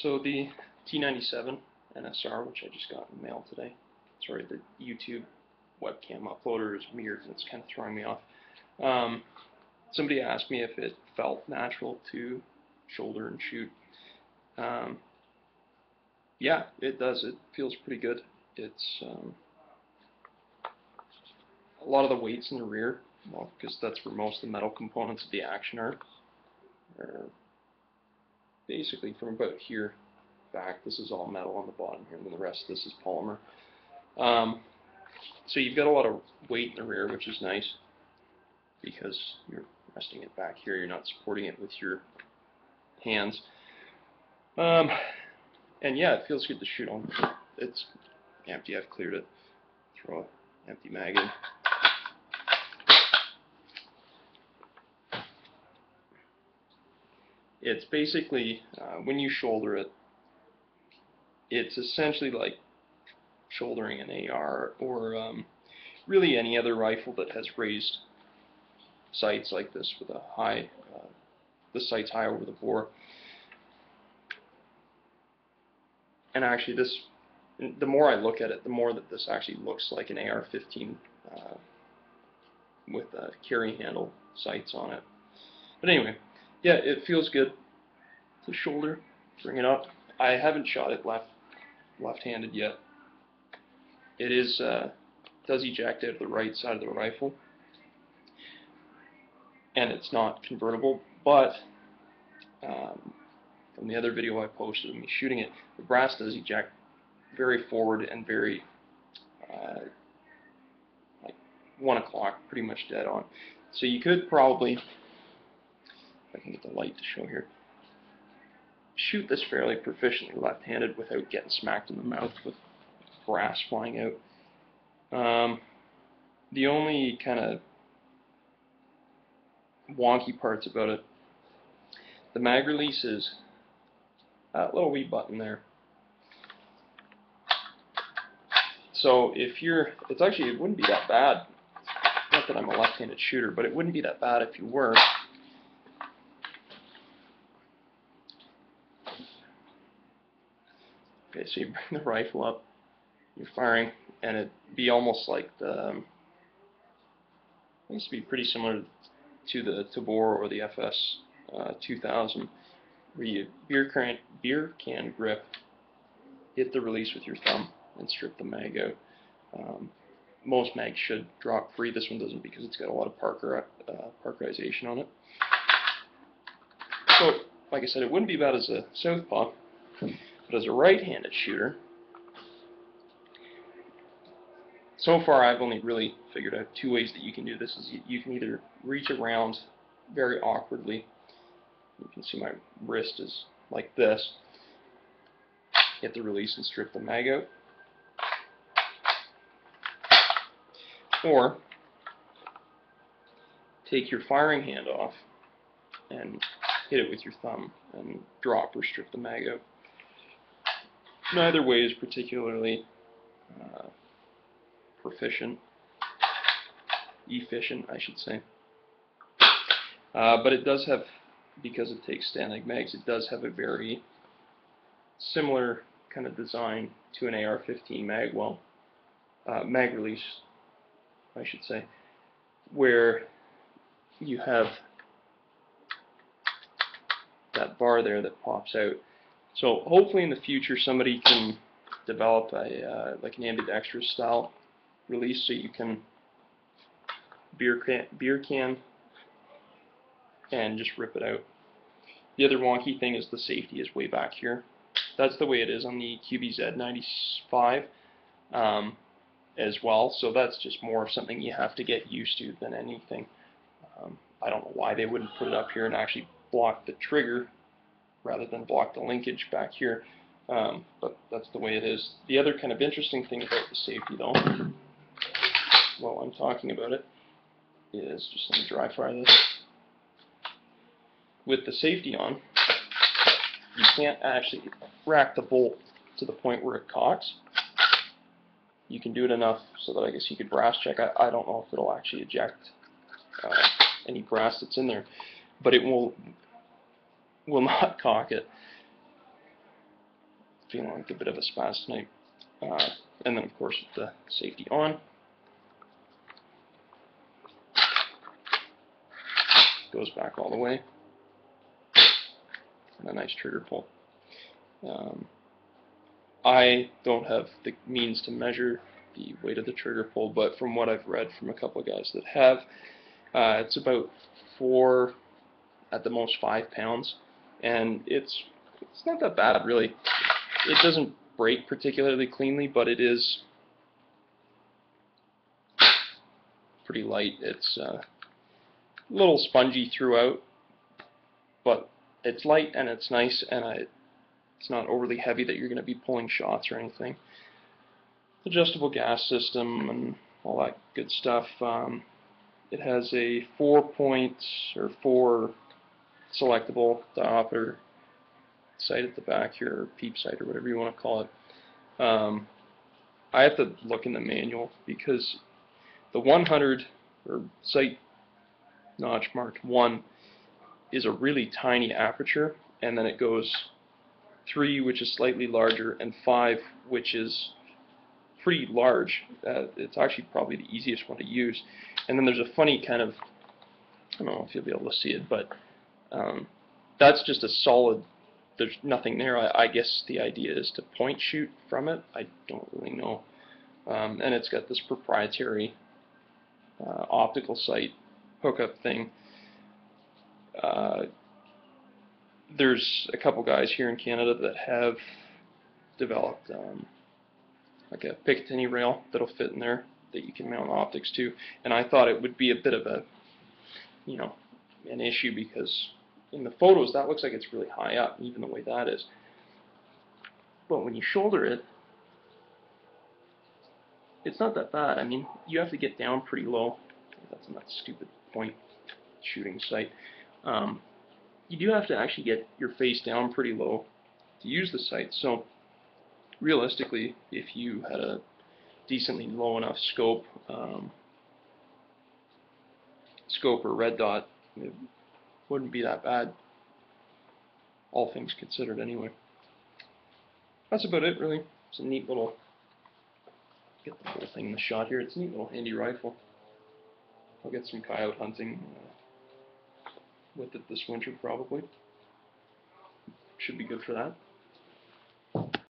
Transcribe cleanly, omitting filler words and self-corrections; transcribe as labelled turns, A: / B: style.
A: So the T97NSR, which I just got in the mail today, sorry, the YouTube webcam uploader is weird and it's kind of throwing me off. Somebody asked me if it felt natural to shoulder and shoot. Yeah, it does. It feels pretty good. It's a lot of the weights in the rear, well, because that's where most of the metal components of the action are basically from about here back. This is all metal on the bottom here, and then the rest of this is polymer. So you've got a lot of weight in the rear, which is nice because you're resting it back here. You're not supporting it with your hands. And yeah, it feels good to shoot on. It's empty. I've cleared it. Throw an empty mag in. It's basically, when you shoulder it, it's essentially like shouldering an AR or really any other rifle that has raised sights like this with a high, the sight's high over the bore. And actually this, the more I look at it, the more that this actually looks like an AR-15 with carry handle sights on it. But anyway, yeah, it feels good to shoulder, bring it up. I haven't shot it left-handed yet. It is does eject out of the right side of the rifle, and it's not convertible, but from the other video I posted of me shooting it, the brass does eject very forward and very like 1 o'clock, pretty much dead on. So you could probably, if I can get the light to show here, shoot this fairly proficiently left-handed without getting smacked in the mouth with brass flying out. The only kind of wonky parts about it, the mag release is that little wee button there. So if you're, it's actually, it wouldn't be that bad. Not that I'm a left-handed shooter, but it wouldn't be that bad if you were. Okay, so you bring the rifle up, you're firing, and it'd be almost like the, it used to be pretty similar to the Tabor or the FS 2000, where you beer can grip, hit the release with your thumb, and strip the mag out. Most mags should drop free. This one doesn't because it's got a lot of parkerization on it. So, like I said, it wouldn't be bad as a southpaw, but as a right-handed shooter, so far I've only really figured out 2 ways that you can do this. Is you can either reach around very awkwardly. You can see my wrist is like this. Hit the release and strip the mag out. Or take your firing hand off and hit it with your thumb and drop or strip the mag out. Neither way is particularly efficient, I should say. But it does have, because it takes Stanley mags, it does have a very similar kind of design to an AR-15 mag, well, mag release, I should say, where you have that bar there that pops out. So hopefully in the future somebody can develop a like an ambidextrous style release, so you can beer can and just rip it out. The other wonky thing is the safety is way back here. That's the way it is on the QBZ-95 as well, so that's just more of something you have to get used to than anything. I don't know why they wouldn't put it up here and actually block the trigger rather than block the linkage back here, but that's the way it is. The other kind of interesting thing about the safety, though, while I'm talking about it, is, just let me dry fire this. With the safety on, you can't actually rack the bolt to the point where it cocks. You can do it enough so that I guess you could brass check. I don't know if it'll actually eject any brass that's in there, but it will not cock it. feeling like a bit of a spaz tonight. And then of course with the safety on, goes back all the way, and a nice trigger pull. I don't have the means to measure the weight of the trigger pull, but from what I've read from a couple of guys that have, it's about 4, at the most 5 pounds, and it's not that bad really. It doesn't break particularly cleanly, but it is pretty light. It's a little spongy throughout, but it's light and it's nice, and it's not overly heavy that you're going to be pulling shots or anything. Adjustable gas system and all that good stuff. It has a 4 selectable diopter sight at the back here, or peep sight, or whatever you want to call it. I have to look in the manual because the 100 or sight notch marked 1 is a really tiny aperture, and then it goes 3, which is slightly larger, and 5, which is pretty large. It's actually probably the easiest one to use. And then there's a funny kind of, I don't know if you'll be able to see it, but that's just a solid, there's nothing there. I guess the idea is to point shoot from it. I don't really know. And it's got this proprietary optical sight hookup thing. There's a couple guys here in Canada that have developed like a Picatinny rail that'll fit in there that you can mount optics to, and I thought it would be a bit of a, an issue, because in the photos that looks like it's really high up, even the way that is. But when you shoulder it, it's not that bad. I mean, you have to get down pretty low. That's not stupid point shooting sight. You do have to actually get your face down pretty low to use the sight. So realistically, if you had a decently low enough scope, or red dot, it wouldn't be that bad, all things considered anyway. That's about it really. It's a neat little, get the whole thing in the shot here, it's a neat little handy rifle. I'll get some coyote hunting with it this winter probably. Should be good for that.